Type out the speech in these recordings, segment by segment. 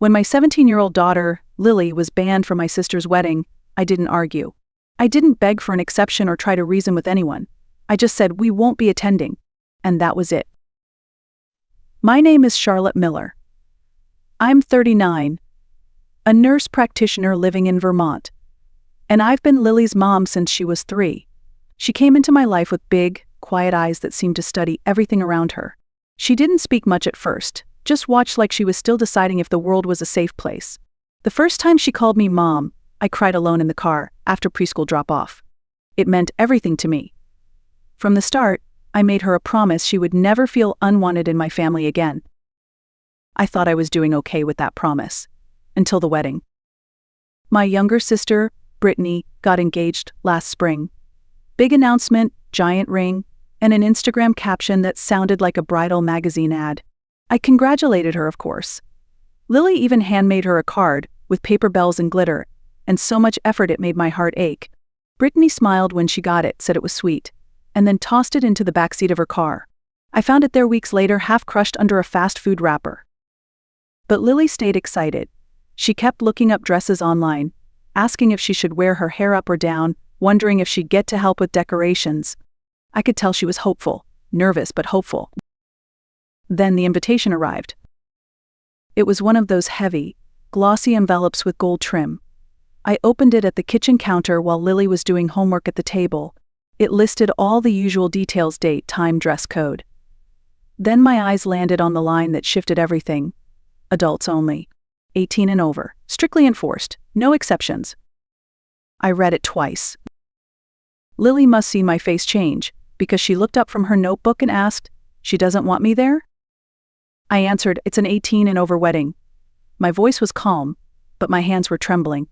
When my 17-year-old daughter, Lily, was banned from my sister's wedding, I didn't argue. I didn't beg for an exception or try to reason with anyone. I just said we won't be attending. And that was it. My name is Charlotte Miller. I'm 39, a nurse practitioner living in Vermont. And I've been Lily's mom since she was 3. She came into my life with big, quiet eyes that seemed to study everything around her. She didn't speak much at first, just watched like she was still deciding if the world was a safe place. The first time she called me mom, I cried alone in the car after preschool drop-off. It meant everything to me. From the start, I made her a promise she would never feel unwanted in my family again. I thought I was doing okay with that promise. Until the wedding. My younger sister, Brittany, got engaged last spring. Big announcement, giant ring, and an Instagram caption that sounded like a bridal magazine ad. I congratulated her, of course. Lily even handmade her a card with paper bells and glitter, and so much effort it made my heart ache. Brittany smiled when she got it, said it was sweet, and then tossed it into the backseat of her car. I found it there weeks later, half crushed under a fast food wrapper. But Lily stayed excited. She kept looking up dresses online, asking if she should wear her hair up or down, wondering if she'd get to help with decorations. I could tell she was hopeful, nervous but hopeful. Then the invitation arrived. It was one of those heavy, glossy envelopes with gold trim. I opened it at the kitchen counter while Lily was doing homework at the table. It listed all the usual details: date, time, dress code. Then my eyes landed on the line that shifted everything. Adults only. 18 and over. Strictly enforced. No exceptions. I read it twice. Lily must see my face change, because she looked up from her notebook and asked, "She doesn't want me there?" I answered, "It's an 18 and over wedding." My voice was calm, but my hands were trembling.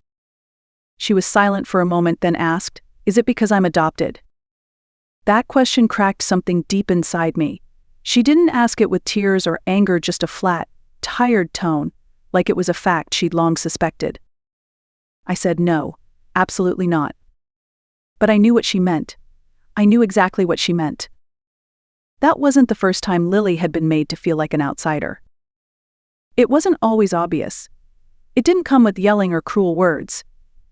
She was silent for a moment, then asked, "Is it because I'm adopted?" That question cracked something deep inside me. She didn't ask it with tears or anger, just a flat, tired tone, like it was a fact she'd long suspected. I said no, absolutely not. But I knew what she meant. I knew exactly what she meant. That wasn't the first time Lily had been made to feel like an outsider. It wasn't always obvious. It didn't come with yelling or cruel words.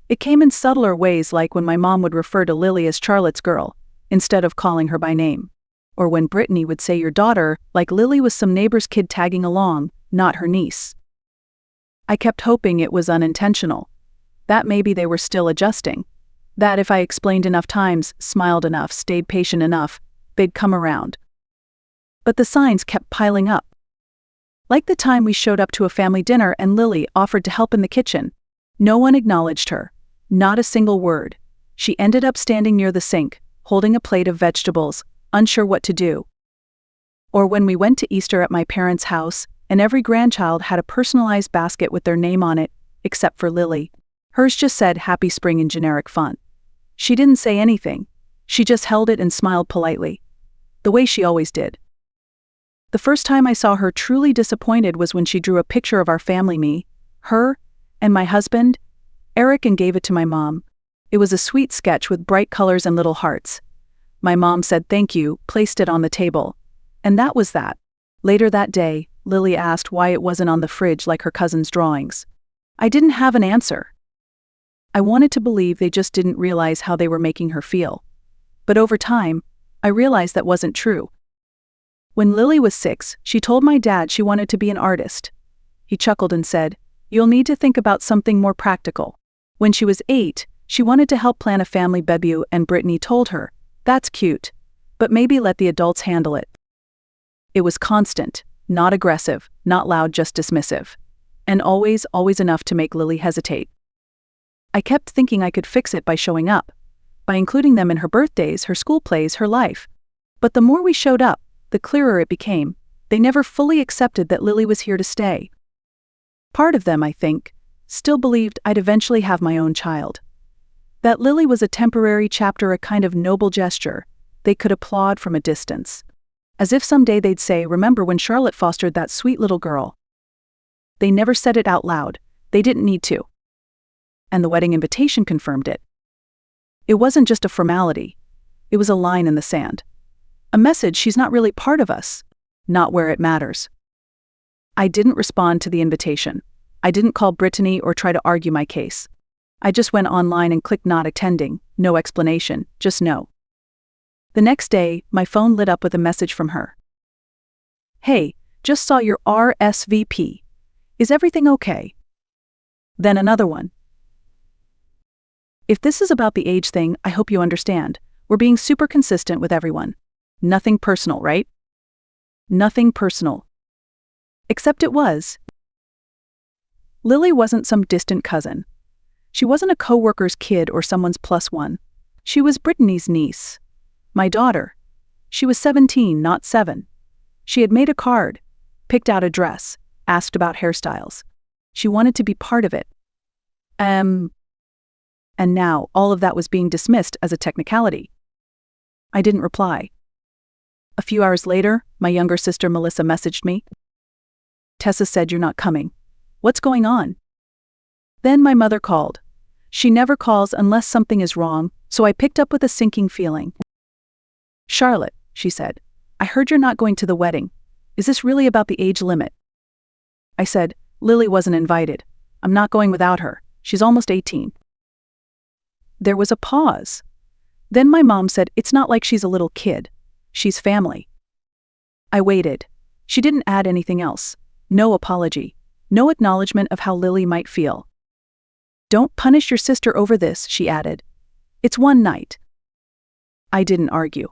It came in subtler ways, like when my mom would refer to Lily as Charlotte's girl, instead of calling her by name. Or when Brittany would say your daughter, like Lily was some neighbor's kid tagging along, not her niece. I kept hoping it was unintentional. That maybe they were still adjusting. That if I explained enough times, smiled enough, stayed patient enough, they'd come around. But the signs kept piling up. Like the time we showed up to a family dinner and Lily offered to help in the kitchen. No one acknowledged her. Not a single word. She ended up standing near the sink, holding a plate of vegetables, unsure what to do. Or when we went to Easter at my parents' house, and every grandchild had a personalized basket with their name on it, except for Lily. Hers just said Happy Spring in generic font. She didn't say anything. She just held it and smiled politely. The way she always did. The first time I saw her truly disappointed was when she drew a picture of our family, me, her, and my husband, Eric, and gave it to my mom. It was a sweet sketch with bright colors and little hearts. My mom said thank you, placed it on the table. And that was that. Later that day, Lily asked why it wasn't on the fridge like her cousin's drawings. I didn't have an answer. I wanted to believe they just didn't realize how they were making her feel. But over time, I realized that wasn't true. When Lily was 6, she told my dad she wanted to be an artist. He chuckled and said, "You'll need to think about something more practical." When she was 8, she wanted to help plan a family debut, and Brittany told her, "That's cute, but maybe let the adults handle it." It was constant, not aggressive, not loud, just dismissive. And always enough to make Lily hesitate. I kept thinking I could fix it by showing up, by including them in her birthdays, her school plays, her life. But the more we showed up, the clearer it became. They never fully accepted that Lily was here to stay. Part of them, I think, still believed I'd eventually have my own child. That Lily was a temporary chapter, a kind of noble gesture they could applaud from a distance. As if someday they'd say, "Remember when Charlotte fostered that sweet little girl?" They never said it out loud. They didn't need to. And the wedding invitation confirmed it. It wasn't just a formality. It was a line in the sand. A message: she's not really part of us. Not where it matters. I didn't respond to the invitation. I didn't call Brittany or try to argue my case. I just went online and clicked not attending, no explanation, just no. The next day, my phone lit up with a message from her. Hey, just saw your RSVP. Is everything okay? Then another one. If this is about the age thing, I hope you understand. We're being super consistent with everyone. Nothing personal, right? Nothing personal. Except it was. Lily wasn't some distant cousin. She wasn't a coworker's kid or someone's plus one. She was Brittany's niece. My daughter. She was 17, not 7. She had made a card, picked out a dress, asked about hairstyles. She wanted to be part of it. And now all of that was being dismissed as a technicality. I didn't reply. A few hours later, my younger sister Melissa messaged me. Tessa said you're not coming. What's going on? Then my mother called. She never calls unless something is wrong, so I picked up with a sinking feeling. Charlotte, she said, I heard you're not going to the wedding. Is this really about the age limit? I said, Lily wasn't invited. I'm not going without her. She's almost 18. There was a pause. Then my mom said it's not like she's a little kid. She's family. I waited. She didn't add anything else. No apology. No acknowledgement of how Lily might feel. Don't punish your sister over this, she added. It's one night. I didn't argue.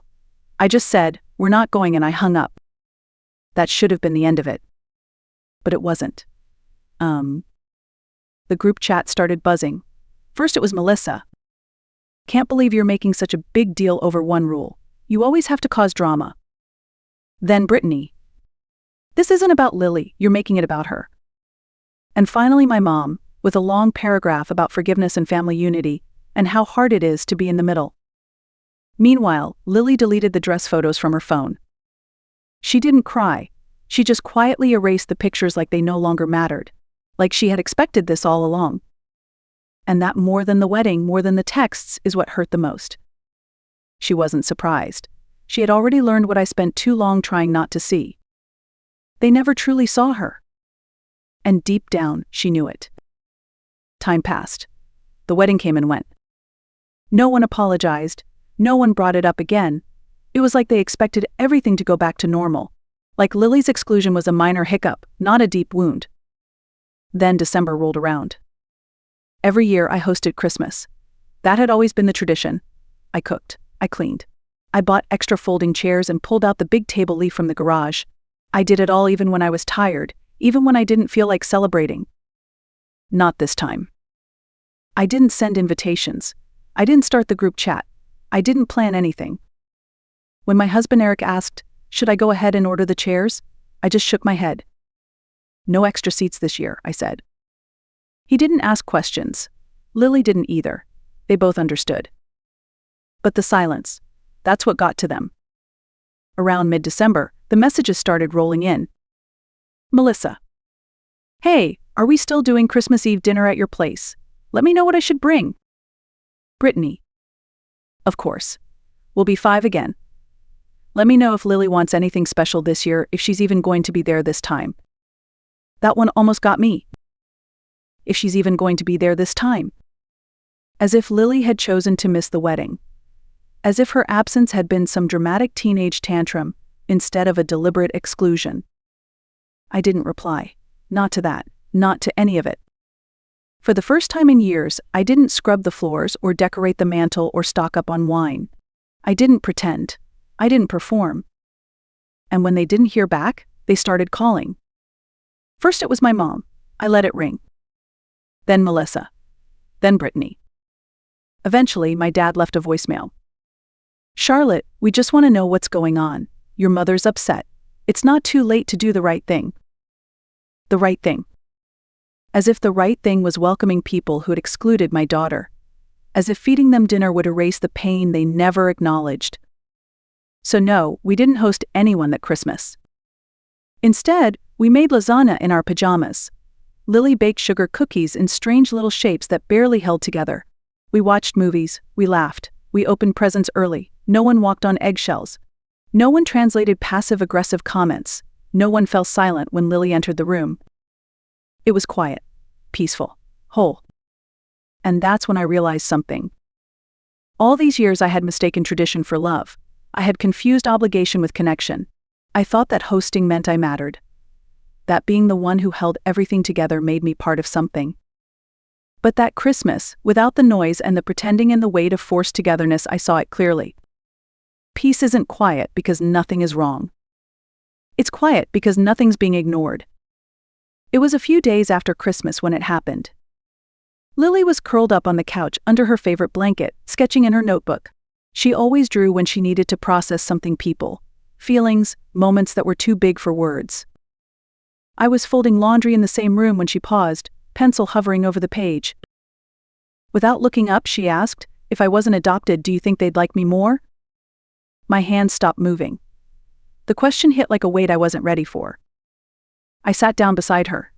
I just said, we're not going, and I hung up. That should have been the end of it. But it wasn't. The group chat started buzzing. First it was Melissa. Can't believe you're making such a big deal over one rule. You always have to cause drama. Then Brittany. This isn't about Lily, you're making it about her. And finally my mom, with a long paragraph about forgiveness and family unity, and how hard it is to be in the middle. Meanwhile, Lily deleted the dress photos from her phone. She didn't cry. She just quietly erased the pictures like they no longer mattered, like she had expected this all along. And that more than the wedding, more than the texts, is what hurt the most. She wasn't surprised. She had already learned what I spent too long trying not to see. They never truly saw her. And deep down, she knew it. Time passed. The wedding came and went. No one apologized. No one brought it up again. It was like they expected everything to go back to normal. Like Lily's exclusion was a minor hiccup, not a deep wound. Then December rolled around. Every year I hosted Christmas. That had always been the tradition. I cooked. I cleaned. I bought extra folding chairs and pulled out the big table leaf from the garage. I did it all even when I was tired, even when I didn't feel like celebrating. Not this time. I didn't send invitations. I didn't start the group chat. I didn't plan anything. When my husband Eric asked, should I go ahead and order the chairs? I just shook my head. No extra seats this year, I said. He didn't ask questions. Lily didn't either. They both understood. But the silence, that's what got to them. Around mid-December, the messages started rolling in. Melissa. Hey, are we still doing Christmas Eve dinner at your place? Let me know what I should bring. Brittany. Of course. We'll be 5 again. Let me know if Lily wants anything special this year, if she's even going to be there this time. That one almost got me. If she's even going to be there this time. As if Lily had chosen to miss the wedding. As if her absence had been some dramatic teenage tantrum, instead of a deliberate exclusion. I didn't reply. Not to that. Not to any of it. For the first time in years, I didn't scrub the floors or decorate the mantel or stock up on wine. I didn't pretend. I didn't perform. And when they didn't hear back, they started calling. First it was my mom. I let it ring. Then Melissa. Then Brittany. Eventually, my dad left a voicemail. Charlotte, we just want to know what's going on. Your mother's upset. It's not too late to do the right thing. The right thing. As if the right thing was welcoming people who had excluded my daughter. As if feeding them dinner would erase the pain they never acknowledged. So no, we didn't host anyone that Christmas. Instead, we made lasagna in our pajamas. Lily baked sugar cookies in strange little shapes that barely held together. We watched movies, we laughed, we opened presents early, no one walked on eggshells. No one translated passive-aggressive comments. No one fell silent when Lily entered the room. It was quiet. peaceful, whole. And that's when I realized something. All these years I had mistaken tradition for love. I had confused obligation with connection. I thought that hosting meant I mattered. That being the one who held everything together made me part of something. But that Christmas, without the noise and the pretending and the weight of forced togetherness, I saw it clearly. Peace isn't quiet because nothing is wrong. It's quiet because nothing's being ignored. It was a few days after Christmas when it happened. Lily was curled up on the couch under her favorite blanket, sketching in her notebook. She always drew when she needed to process something, people, feelings, moments that were too big for words. I was folding laundry in the same room when she paused, pencil hovering over the page. Without looking up, she asked, "If I wasn't adopted, do you think they'd like me more?" My hand stopped moving. The question hit like a weight I wasn't ready for. I sat down beside her.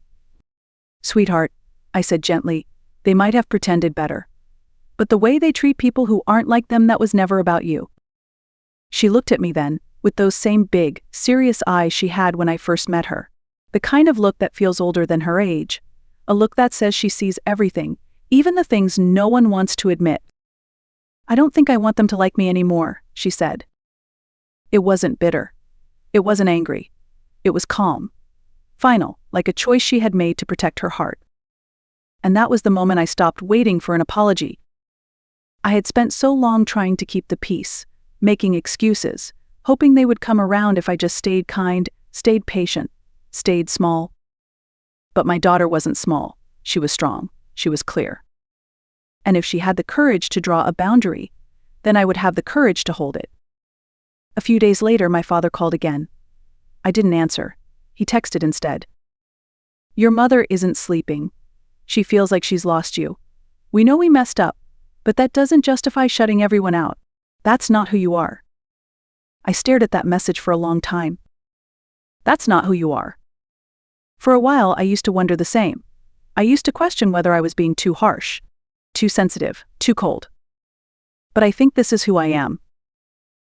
"Sweetheart," I said gently, "they might have pretended better. But the way they treat people who aren't like them, that was never about you." She looked at me then, with those same big, serious eyes she had when I first met her. The kind of look that feels older than her age. A look that says she sees everything, even the things no one wants to admit. "I don't think I want them to like me anymore," she said. It wasn't bitter. It wasn't angry. It was calm. Final, like a choice she had made to protect her heart. And that was the moment I stopped waiting for an apology. I had spent so long trying to keep the peace, making excuses, hoping they would come around if I just stayed kind, stayed patient, stayed small. But my daughter wasn't small. She was strong. She was clear. And if she had the courage to draw a boundary, then I would have the courage to hold it. A few days later, my father called again. I didn't answer. He texted instead. "Your mother isn't sleeping. She feels like she's lost you. We know we messed up, but that doesn't justify shutting everyone out. That's not who you are." I stared at that message for a long time. That's not who you are. For a while, I used to wonder the same. I used to question whether I was being too harsh, too sensitive, too cold. But I think this is who I am.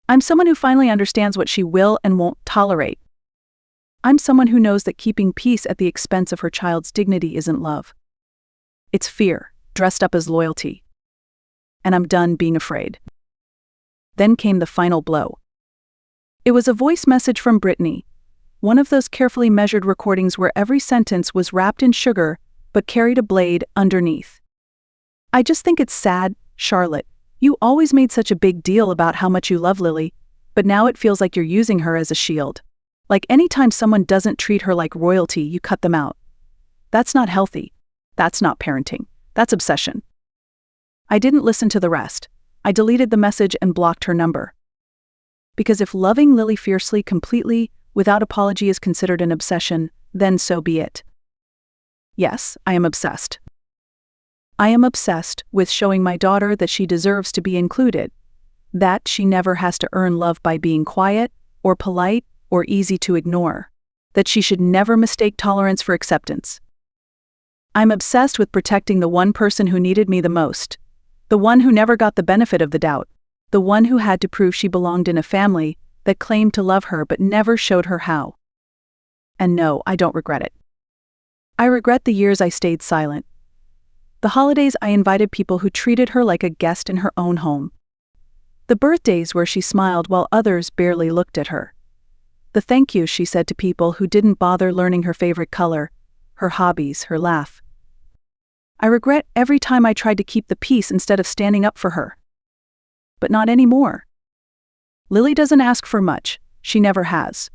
I'm someone who finally understands what she will and won't tolerate. I'm someone who knows that keeping peace at the expense of her child's dignity isn't love. It's fear, dressed up as loyalty. And I'm done being afraid. Then came the final blow. It was a voice message from Brittany, one of those carefully measured recordings where every sentence was wrapped in sugar but carried a blade underneath. "I just think it's sad, Charlotte. You always made such a big deal about how much you love Lily, but now it feels like you're using her as a shield. Like anytime someone doesn't treat her like royalty, you cut them out. That's not healthy. That's not parenting. That's obsession." I didn't listen to the rest. I deleted the message and blocked her number. Because if loving Lily fiercely, completely, without apology is considered an obsession, then so be it. Yes, I am obsessed. I am obsessed with showing my daughter that she deserves to be included, that she never has to earn love by being quiet, or polite, or easy to ignore, that she should never mistake tolerance for acceptance. I'm obsessed with protecting the one person who needed me the most, the one who never got the benefit of the doubt, the one who had to prove she belonged in a family that claimed to love her but never showed her how. And no, I don't regret it. I regret the years I stayed silent. The holidays I invited people who treated her like a guest in her own home. The birthdays where she smiled while others barely looked at her. The thank yous she said to people who didn't bother learning her favorite color, her hobbies, her laugh. I regret every time I tried to keep the peace instead of standing up for her. But not anymore. Lily doesn't ask for much, she never has.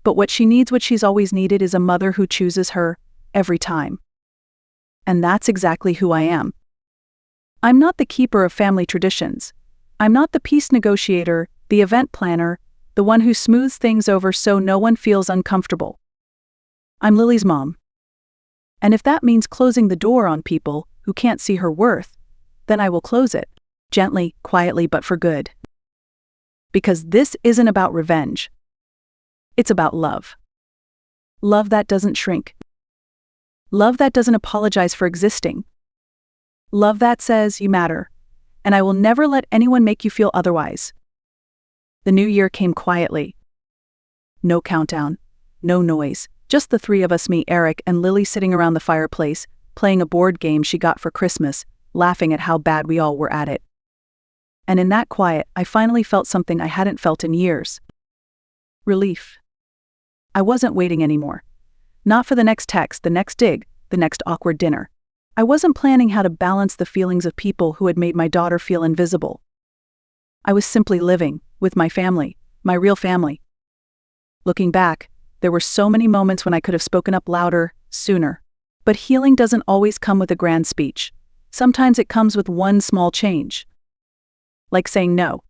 But what she needs, what she's always needed, is a mother who chooses her, every time. And that's exactly who I am. I'm not the keeper of family traditions. I'm not the peace negotiator, the event planner, the one who smooths things over so no one feels uncomfortable. I'm Lily's mom. And if that means closing the door on people who can't see her worth, then I will close it, gently, quietly, but for good. Because this isn't about revenge. It's about love. Love that doesn't shrink. Love that doesn't apologize for existing. Love that says you matter, and I will never let anyone make you feel otherwise. The new year came quietly. No countdown, no noise, just the three of us, me, Eric, and Lily sitting around the fireplace, playing a board game she got for Christmas, laughing at how bad we all were at it. And in that quiet, I finally felt something I hadn't felt in years. Relief. I wasn't waiting anymore. Not for the next text, the next dig, the next awkward dinner. I wasn't planning how to balance the feelings of people who had made my daughter feel invisible. I was simply living, with my family, my real family. Looking back, there were so many moments when I could have spoken up louder, sooner. But healing doesn't always come with a grand speech. Sometimes it comes with one small change. Like saying no.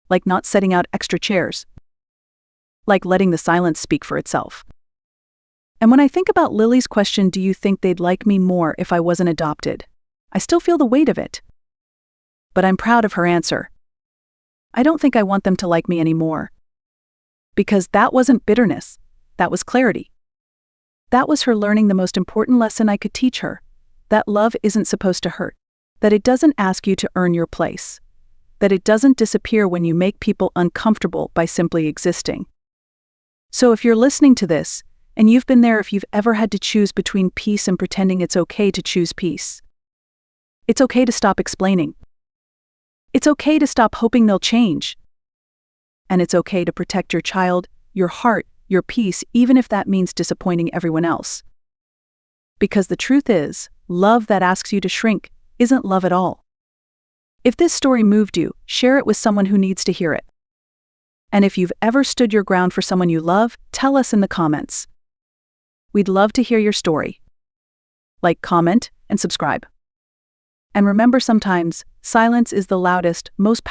Like not setting out extra chairs. Like letting the silence speak for itself. And when I think about Lily's question, do you think they'd like me more if I wasn't adopted? I still feel the weight of it. But I'm proud of her answer. I don't think I want them to like me anymore. Because that wasn't bitterness. That was clarity. That was her learning the most important lesson I could teach her. That love isn't supposed to hurt. That it doesn't ask you to earn your place. That it doesn't disappear when you make people uncomfortable by simply existing. So if you're listening to this, and you've been there if you've ever had to choose between peace and pretending it's okay to choose peace. It's okay to stop explaining. It's okay to stop hoping they'll change. And it's okay to protect your child, your heart, your peace, even if that means disappointing everyone else. Because the truth is, love that asks you to shrink isn't love at all. If this story moved you, share it with someone who needs to hear it. And if you've ever stood your ground for someone you love, tell us in the comments. We'd love to hear your story. Like, comment, and subscribe. And remember, sometimes, silence is the loudest, most